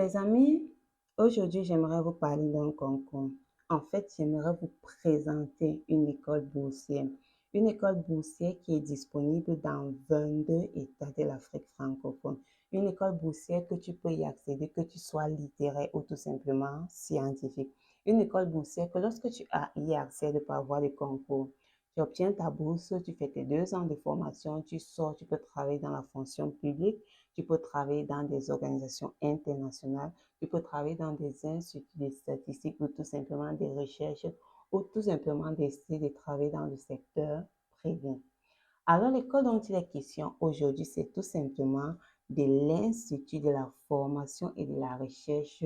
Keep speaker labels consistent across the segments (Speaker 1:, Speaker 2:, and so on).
Speaker 1: Mes amis, aujourd'hui, j'aimerais vous parler d'un concours. En fait, j'aimerais vous présenter une école boursière. Une école boursière qui est disponible dans 22 États de l'Afrique francophone. Une école boursière que tu peux y accéder, que tu sois littéraire ou tout simplement scientifique. Une école boursière que lorsque tu as y accès par avoir le concours, tu obtiens ta bourse, tu fais tes 2 ans de formation, tu sors, tu peux travailler dans la fonction publique, tu peux travailler dans des organisations internationales, tu peux travailler dans des instituts de statistiques ou tout simplement des recherches ou tout simplement décider de travailler dans le secteur privé. Alors, l'école dont il est question aujourd'hui, c'est tout simplement de l'Institut de la formation et de la recherche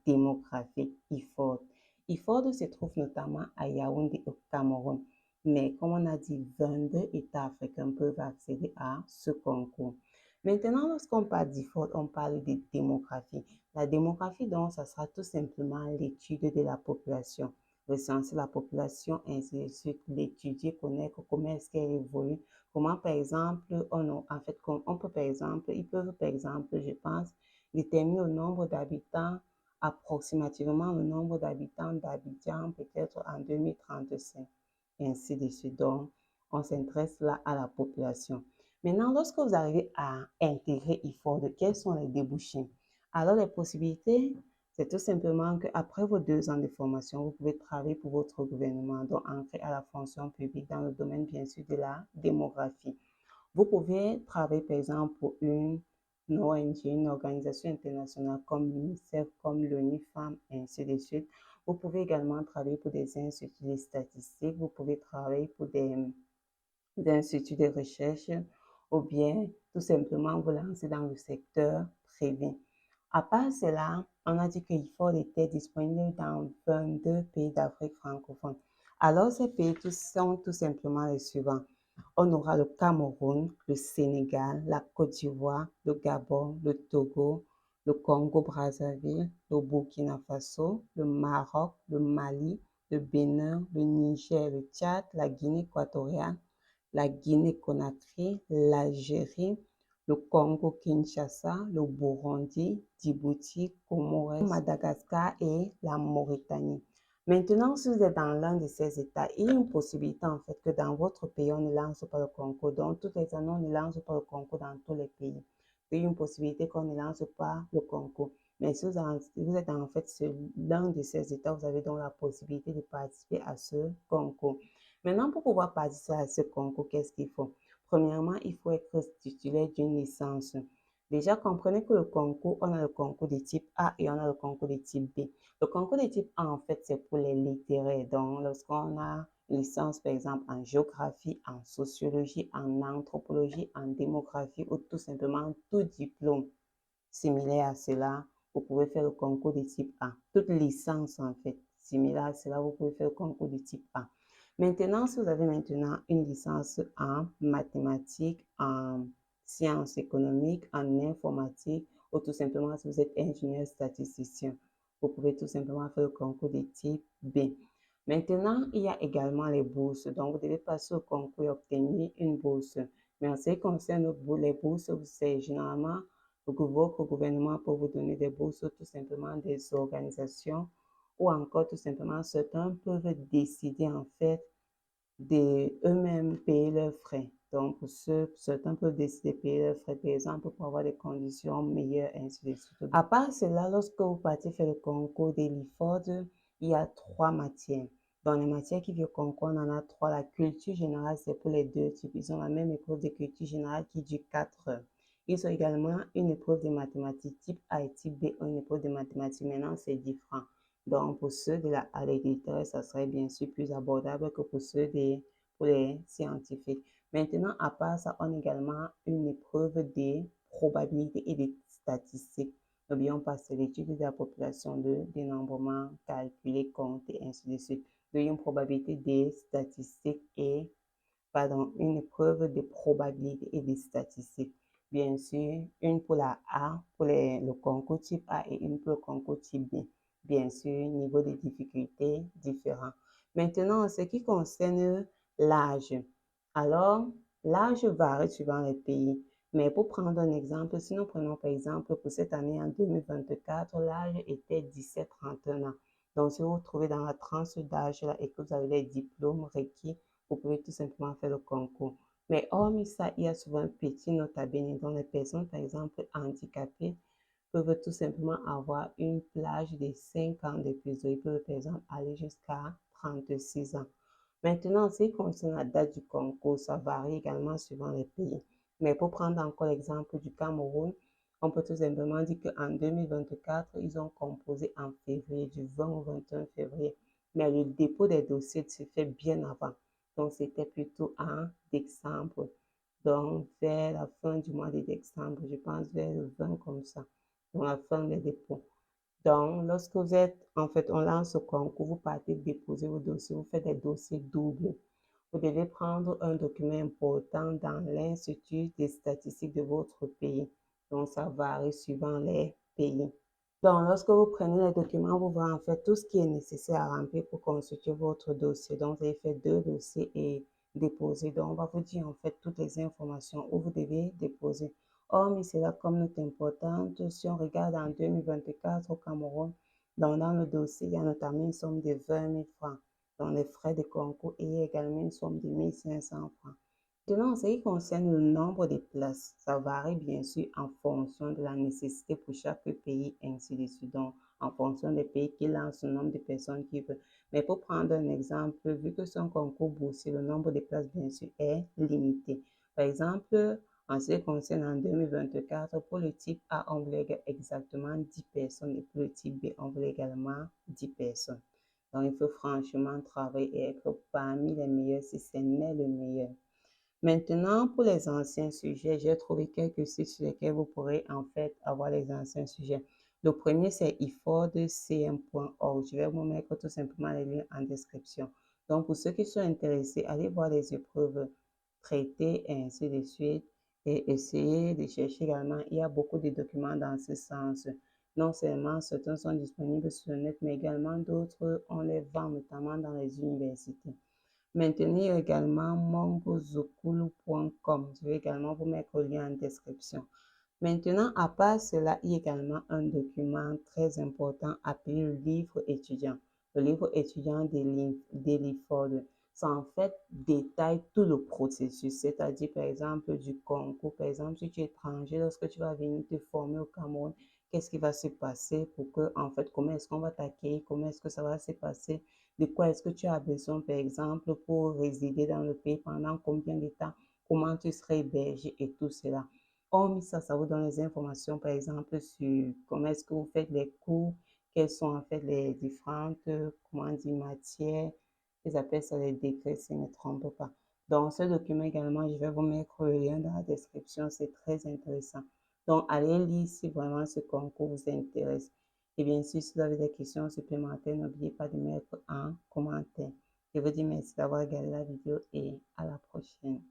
Speaker 1: démographique, IFOD. IFOD se trouve notamment à Yaoundé au Cameroun. Mais comme on a dit, 22 États africains peuvent accéder à ce concours. Maintenant, lorsqu'on parle d'IFOD, on parle de démographie. La démographie, donc, ça sera tout simplement l'étude de la population, recenser la population, ainsi de suite, l'étudier, connaître comment est-ce qu'elle évolue, comment, par exemple, on peut, par exemple, ils peuvent, par exemple, je pense, déterminer le nombre d'habitants, approximativement le nombre d'habitants d'Abidjan, peut-être en 2035, et ainsi de suite. Donc, on s'intéresse là à la population. Maintenant, lorsque vous arrivez à intégrer IFOD, quels sont les débouchés? Alors, les possibilités, c'est tout simplement qu'après vos 2 ans de formation, vous pouvez travailler pour votre gouvernement, donc entrer à la fonction publique dans le domaine, bien sûr, de la démographie. Vous pouvez travailler, par exemple, pour une ONG, une organisation internationale comme l'UNICEF, comme l'ONU Femmes, ainsi de suite. Vous pouvez également travailler pour des instituts de statistiques, vous pouvez travailler pour des instituts de recherche ou bien tout simplement vous lancer dans le secteur privé. À part cela, on a dit que l'IFOD était disponible dans 22 pays d'Afrique francophone. Alors, ces pays sont tout simplement les suivants. On aura le Cameroun, le Sénégal, la Côte d'Ivoire, le Gabon, le Togo, le Congo-Brazzaville, le Burkina Faso, le Maroc, le Mali, le Bénin, le Niger, le Tchad, la Guinée équatoriale, la Guinée-Conakry, l'Algérie, le Congo-Kinshasa, le Burundi, Djibouti, Comores, Madagascar et la Mauritanie. Maintenant, si vous êtes dans l'un de ces États, il y a une possibilité en fait que dans votre pays, on ne lance pas le concours. Donc, toutes les années, on ne lance pas le concours dans tous les pays. Il y a une possibilité qu'on ne lance pas le concours. Mais si vous êtes en fait l'un de ces États, vous avez donc la possibilité de participer à ce concours. Maintenant, pour pouvoir participer à ce concours, qu'est-ce qu'il faut? Premièrement, il faut être titulaire d'une licence. Déjà, comprenez que le concours, on a le concours de type A et on a le concours de type B. Le concours de type A, en fait, c'est pour les littéraires. Donc, lorsqu'on a une licence, par exemple, en géographie, en sociologie, en anthropologie, en démographie ou tout simplement tout diplôme similaire à cela, vous pouvez faire le concours de type A. Toute licence, en fait, similaire à cela, vous pouvez faire le concours de type A. Maintenant, si vous avez maintenant une licence en mathématiques, en sciences économiques, en informatique, ou tout simplement si vous êtes ingénieur statisticien, vous pouvez tout simplement faire le concours de type B. Maintenant, il y a également les bourses. Donc, vous devez passer au concours et obtenir une bourse. Mais en ce qui concerne les bourses, c'est généralement votre gouvernement peut vous donner des bourses, tout simplement des organisations ou encore tout simplement certains peuvent décider en fait de eux-mêmes payer leurs frais. Donc, certains peuvent décider de payer leurs frais, par exemple, pour avoir des conditions meilleures, ainsi de suite. À part cela, lorsque vous partez faire le concours de l'IFOD, il y a 3 matières. Dans les matières qui viennent au concours, on en a 3. La culture générale, c'est pour les 2 types. Ils ont la même épreuve de culture générale qui dure 4 heures. Ils ont également une épreuve de mathématiques type A et type B, une épreuve de mathématiques. Maintenant, c'est différent. Donc, pour ceux de la littéraire, ça serait bien sûr plus abordable que pour les scientifiques. Maintenant, à part ça, on a également une épreuve de probabilité et de statistiques. N'oublions pas, c'est l'étude de la population, de dénombrement, calculer, compter, ainsi de suite. Il y a une probabilité des statistiques et, pardon, une épreuve de probabilité et de statistiques. Bien sûr, une pour la A, pour le concours type A et une pour le concours type B. Bien sûr, niveau de difficulté différent. Maintenant, en ce qui concerne l'âge, alors l'âge varie suivant les pays. Mais pour prendre un exemple, si nous prenons par exemple pour cette année en 2024, l'âge était 17-31 ans. Donc, si vous vous trouvez dans la tranche d'âge là et que vous avez les diplômes requis, vous pouvez tout simplement faire le concours. Mais hormis ça, il y a souvent un petit nota bene dont les personnes, par exemple, handicapées, peuvent tout simplement avoir une plage de 5 ans de plus. Ils peuvent, par exemple, aller jusqu'à 36 ans. Maintenant, en ce qui concerne la date du concours, ça varie également suivant les pays. Mais pour prendre encore l'exemple du Cameroun, on peut tout simplement dire qu'en 2024, ils ont composé en février, du 20 au 21 février. Mais le dépôt des dossiers se fait bien avant. Donc, c'était plutôt en décembre. Donc, vers la fin du mois de décembre, je pense vers le 20 comme ça, donc la fin des dépôts. Donc, lorsque vous êtes, en fait, on lance ce concours, vous partez déposer vos dossiers, vous faites des dossiers doubles. Vous devez prendre un document important dans l'Institut des statistiques de votre pays. Donc, ça varie suivant les pays. Donc, lorsque vous prenez les documents, vous voyez en fait tout ce qui est nécessaire à remplir pour constituer votre dossier. Donc, vous avez fait deux dossiers et déposer. Donc, on va vous dire en fait toutes les informations où vous devez déposer. Hormis cela, comme note importante, si on regarde en 2024 au Cameroun, donc dans le dossier, il y a notamment une somme de 20 000 francs dans les frais de concours et également une somme de 1500 francs. Maintenant, en ce qui concerne le nombre de places, ça varie bien sûr en fonction de la nécessité pour chaque pays, ainsi de suite. Donc, en fonction des pays qui lancent le nombre de personnes qui veulent. Mais pour prendre un exemple, vu que c'est un concours boursier, le nombre de places, bien sûr, est limité. Par exemple, en ce qui concerne en 2024, pour le type A, on voulait exactement 10 personnes et pour le type B, on voulait également 10 personnes. Donc, il faut franchement travailler et être parmi les meilleurs si ce n'est le meilleur. Maintenant, pour les anciens sujets, j'ai trouvé quelques sites sur lesquels vous pourrez en fait avoir les anciens sujets. Le premier, c'est ifordcm.org. Je vais vous mettre tout simplement les liens en description. Donc, pour ceux qui sont intéressés, allez voir les épreuves traitées et ainsi de suite. Et essayez de chercher également. Il y a beaucoup de documents dans ce sens. Non seulement certains sont disponibles sur le net, mais également d'autres, on les vend notamment dans les universités. Maintenez également mongozukulu.com. Je vais également vous mettre le lien en description. Maintenant, à part cela, il y a également un document très important appelé le livre étudiant. Le livre étudiant d'Eliford. Ça en fait détaille tout le processus, c'est-à-dire par exemple du concours. Par exemple, si tu es étranger, lorsque tu vas venir te former au Cameroun, qu'est-ce qui va se passer pour que, en fait, comment est-ce qu'on va t'accueillir, comment est-ce que ça va se passer, de quoi est-ce que tu as besoin, par exemple, pour résider dans le pays pendant combien de temps, comment tu serais hébergé et tout cela. Hormis ça, ça vous donne les informations, par exemple, sur comment est-ce que vous faites les cours, quelles sont en fait les différentes, comment dire, matières. Ils appellent ça les décrets, si je ne me trompe pas. Dans ce document également, je vais vous mettre le lien dans la description, c'est très intéressant. Donc, allez lire si vraiment ce concours vous intéresse. Et bien sûr, si vous avez des questions supplémentaires, n'oubliez pas de mettre en commentaire. Je vous dis merci d'avoir regardé la vidéo et à la prochaine.